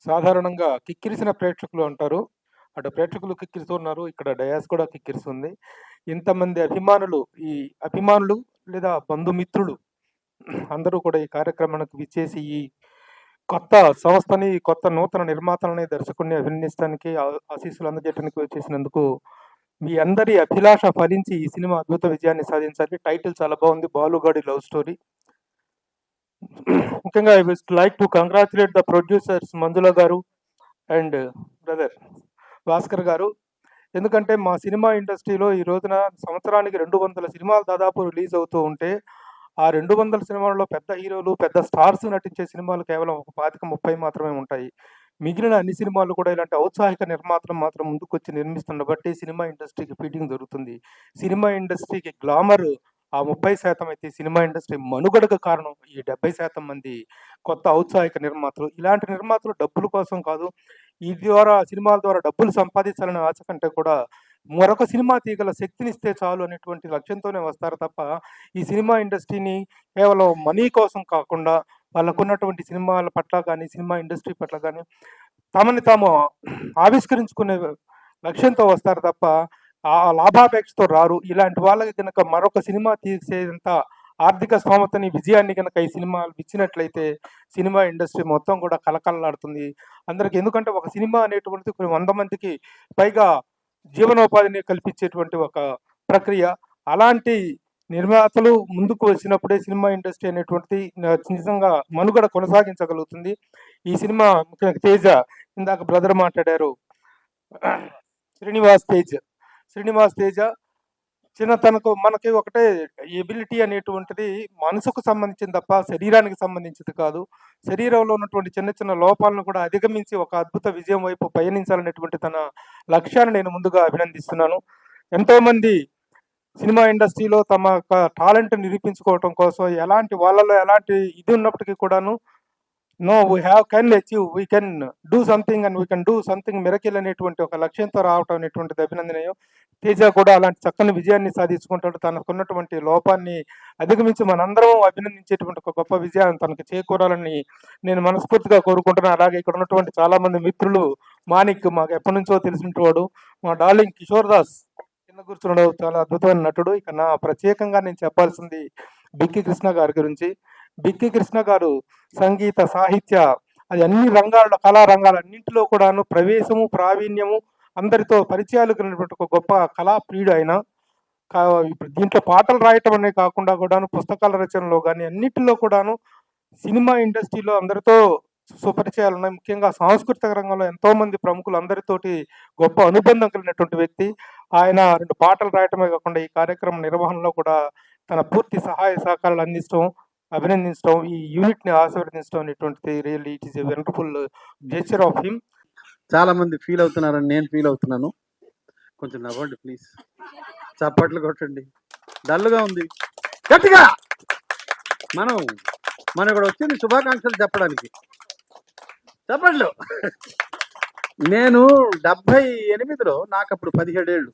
సాధారణంగా కిక్కిరిసిన ప్రేక్షకులు అంటారు. అటు ప్రేక్షకులు కిక్కిరిస్తున్నారు. ఇక్కడ డయాస్ కూడా కిక్కిరిస్తుంది. ఇంతమంది అభిమానులు, ఈ అభిమానులు లేదా బంధుమిత్రులు అందరూ కూడా ఈ కార్యక్రమానికి విచ్చేసి ఈ కొత్త సంస్థని, కొత్త నూతన నిర్మాతలని, దర్శకుడిని అభినందించడానికి, ఆశీస్సులు అందజేయడానికి వచ్చేసినందుకు మీ అందరి అభిలాష ఫలించి ఈ సినిమా అద్భుత విజయాన్ని సాధించాలి. టైటిల్ చాలా బాగుంది, 'బాలుగాడి లవ్ స్టోరీ'. ముఖ్యంగా I would like to congratulate the producers Manjula garu and brother Bhaskar గారు. ఎందుకంటే మా సినిమా ఇండస్ట్రీలో ఈ రోజున సంవత్సరానికి 200 సినిమాలు దాదాపు రిలీజ్ అవుతూ ఉంటే, ఆ 200 సినిమాల్లో పెద్ద హీరోలు, పెద్ద స్టార్స్ నటించే సినిమాలు కేవలం ఒక 25-30 మాత్రమే ఉంటాయి. మిగిలిన అన్ని సినిమాలు కూడా ఇలాంటి ఔత్సాహిక నిర్మాతలు మాత్రం ముందుకొచ్చి నిర్మిస్తున్న బట్టి సినిమా ఇండస్ట్రీకి ఫీడింగ్ జరుగుతుంది. సినిమా ఇండస్ట్రీకి గ్లామర్ ఆ 30% అయితే సినిమా ఇండస్ట్రీ మనుగడకు కారణం ఈ 70% మంది కొత్త ఔత్సాహిక నిర్మాతలు. ఇలాంటి నిర్మాతలు డబ్బుల కోసం కాదు, ఈ ద్వారా సినిమాల ద్వారా డబ్బులు సంపాదించాలనే ఆశ కంటే కూడా మరొక సినిమా తీయగల శక్తినిస్తే చాలు అనేటువంటి లక్ష్యంతోనే వస్తారు తప్ప, ఈ సినిమా ఇండస్ట్రీని కేవలం మనీ కోసం కాకుండా వాళ్ళకున్నటువంటి సినిమాల పట్ల కానీ, సినిమా ఇండస్ట్రీ పట్ల కానీ తమని తాము ఆవిష్కరించుకునే లక్ష్యంతో వస్తారు తప్ప ఆ లాభాపేక్షతో రారు. ఇలాంటి వాళ్ళకి కనుక మరొక సినిమా తీసేంత ఆర్థిక స్తోమతని, విజయాన్ని కనుక ఈ సినిమాలు ఇచ్చినట్లయితే సినిమా ఇండస్ట్రీ మొత్తం కూడా కలకలలాడుతుంది అందరికి. ఎందుకంటే ఒక సినిమా అనేటువంటిది కొన్ని 100 మందికి పైగా జీవనోపాధిని కల్పించేటువంటి ఒక ప్రక్రియ. అలాంటి నిర్మాతలు ముందుకు వచ్చినప్పుడే సినిమా ఇండస్ట్రీ అనేటువంటిది నిజంగా మనుగడ కొనసాగించగలుగుతుంది. ఈ సినిమా ముఖ్యంగా తేజ, ఇందాక బ్రదర్ మాట్లాడారు, శ్రీనివాస్ తేజ చిన్నతనకు మనకి ఒకటే ఎబిలిటీ అనేటువంటిది మనసుకు సంబంధించింది తప్ప శరీరానికి సంబంధించింది కాదు. శరీరంలో ఉన్నటువంటి చిన్న చిన్న లోపాలను కూడా అధిగమించి ఒక అద్భుత విజయం వైపు పయనించాలనేటువంటి తన లక్ష్యాన్ని నేను ముందుగా అభినందిస్తున్నాను. ఎంతోమంది సినిమా ఇండస్ట్రీలో తమ టాలెంట్ నిరూపించుకోవటం కోసం వాళ్ళలో ఎలాంటి ఇది ఉన్నప్పటికీ కూడాను can achieve, we can do something and we can do something miracle అనేటువంటి ఒక లక్ష్యంతో రావటం అనేటువంటిది అభినందనీయం. తేజ కూడా అలాంటి చక్కని విజయాన్ని సాధించుకుంటాడు. తనకున్నటువంటి లోపాన్ని అధిగమించి మనందరం అభినందించేటువంటి ఒక గొప్ప విజయాన్ని తనకు చేకూరాలని నేను మనస్ఫూర్తిగా కోరుకుంటున్నాను. అలాగే ఇక్కడ ఉన్నటువంటి చాలా మంది మిత్రులు, మాణిక్ మాకు ఎప్పటి నుంచో తెలిసినవాడు, మా డార్లింగ్ కిషోర్ దాస్ కింద కూర్చున్నాడు, చాలా అద్భుతమైన నటుడు. ఇక నా ప్రత్యేకంగా నేను చెప్పాల్సింది బిక్కి కృష్ణ గారి గురించి. బిక్కి కృష్ణ గారు సంగీత, సాహిత్య, అది అన్ని రంగాల్లో, కళా రంగాలన్నింటిలో కూడాను ప్రవేశము, ప్రావీణ్యము, అందరితో పరిచయాలు కలిగినటువంటి ఒక గొప్ప కళా ప్రియుడు ఆయన. ఇప్పుడు దీంట్లో పాటలు రాయటం అనే కాకుండా కూడాను పుస్తకాల రచనలో కానీ అన్నింటిలో కూడాను సినిమా ఇండస్ట్రీలో అందరితో సుపరిచయాలు ఉన్నాయి. ముఖ్యంగా సాంస్కృతిక రంగంలో ఎంతో మంది ప్రముఖులు అందరితోటి గొప్ప అనుబంధం కలిగినటువంటి వ్యక్తి ఆయన. 2 పాటలు రాయటమే కాకుండా ఈ కార్యక్రమం నిర్వహణలో కూడా తన పూర్తి సహాయ సహకారాలు అందించడం, అభినందించడం, ఈ యూనిట్ ని ఆశీర్వదించడం అనేటువంటిది really it is a wonderful gesture of him. చాలా మంది ఫీల్ అవుతున్నారని నేను ఫీల్ అవుతున్నాను. కొంచెం నవ్వండి ప్లీజ్, చప్పట్లు కొట్టండి. డల్గా ఉంది, గట్టిగా మనం ఇక్కడ వచ్చింది శుభాకాంక్షలు చెప్పడానికి. చప్పట్లు. నేను 78లో, నాకు అప్పుడు 17 ఏళ్ళు,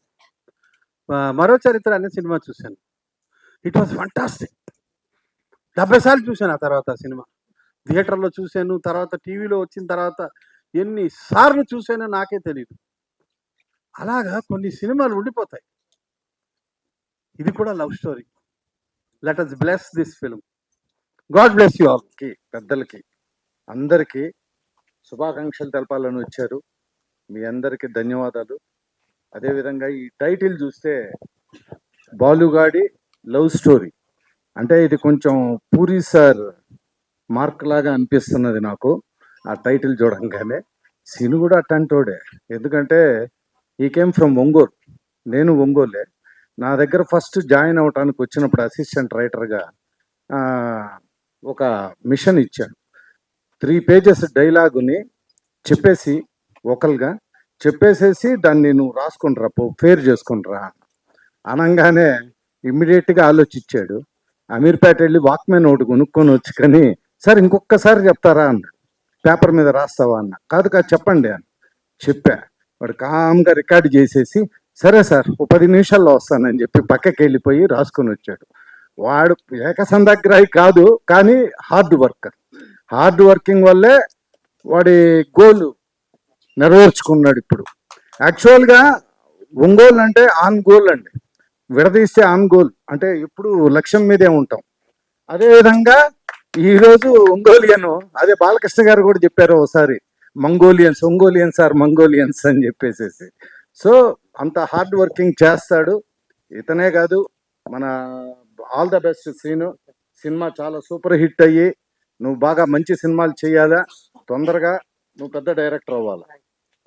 మరో చరిత్ర అనే సినిమా చూశాను. It was fantastic. 70 సార్లు చూశాను. ఆ తర్వాత సినిమా థియేటర్లో చూశాను, తర్వాత టీవీలో వచ్చిన తర్వాత ఎన్నిసార్లు చూశానో నాకే తెలియదు. అలాగా కొన్ని సినిమాలు ఉండిపోతాయి. ఇది కూడా love story. Let us bless this film. God bless you all. పెద్దలకి అందరికీ శుభాకాంక్షలు తెలపాలని వచ్చారు. మీ అందరికీ ధన్యవాదాలు. అదేవిధంగా ఈ టైటిల్ చూస్తే బాలుగాడి లవ్ స్టోరీ అంటే ఇది కొంచెం పూరి సార్ మార్క్ లాగా అనిపిస్తున్నది నాకు ఆ టైటిల్ చూడంగానే. సీను కూడా అట్టంటోడే, ఎందుకంటే ఈ కేమ్ ఫ్రమ్ ఒంగోలు, నేను ఒంగోలే. నా దగ్గర ఫస్ట్ జాయిన్ అవ్వటానికి వచ్చినప్పుడు అసిస్టెంట్ రైటర్గా ఒక మిషన్ ఇచ్చాను. 3 పేజెస్ డైలాగుని చెప్పేసి ఒకల్గా చెప్పేసేసి దాన్ని నువ్వు రాసుకుంటురా, ఫేర్ చేసుకుంటురా అనగానే ఇమ్మీడియట్గా ఆలోచించాడు. అమీర్పేట వెళ్ళి వాక్మెన్ ఒకటి కొనుక్కొని వచ్చి, కానీ సార్ ఇంకొకసారి చెప్తారా అన్న, పేపర్ మీద రాస్తావా అన్న. కాదు చెప్పండి అని చెప్పా. వాడు కామ్గా రికార్డు చేసేసి సరే సార్ ఓ 10 నిమిషాల్లో వస్తానని చెప్పి పక్కకి వెళ్ళిపోయి రాసుకొని వచ్చాడు. వాడు ఏకసంధాగ్రహి కాదు, కానీ హార్డ్ వర్కింగ్ వల్లే వాడి గోల్ నెరవేర్చుకున్నాడు. ఇప్పుడు యాక్చువల్గా ఒంగోలు అంటే ఆన్ గోల్ అండి, విడదీస్తే ఆన్ గోల్ అంటే ఎప్పుడు లక్ష్యం మీదే ఉంటాం. అదేవిధంగా ఈరోజు ఒంగోలియను, అదే బాలకృష్ణ గారు కూడా చెప్పారు ఒకసారి, ఒంగోలియన్స్ ఆర్ మంగోలియన్స్ అని చెప్పేసేసి. సో అంత హార్డ్ వర్కింగ్ చేస్తాడు. ఇతనే కాదు, మన all the best Srinu. Cinema చాలా సూపర్ హిట్ అయ్యి నువ్వు బాగా మంచి సినిమాలు చేయాలా, తొందరగా నువ్వు పెద్ద డైరెక్టర్ అవ్వాలా.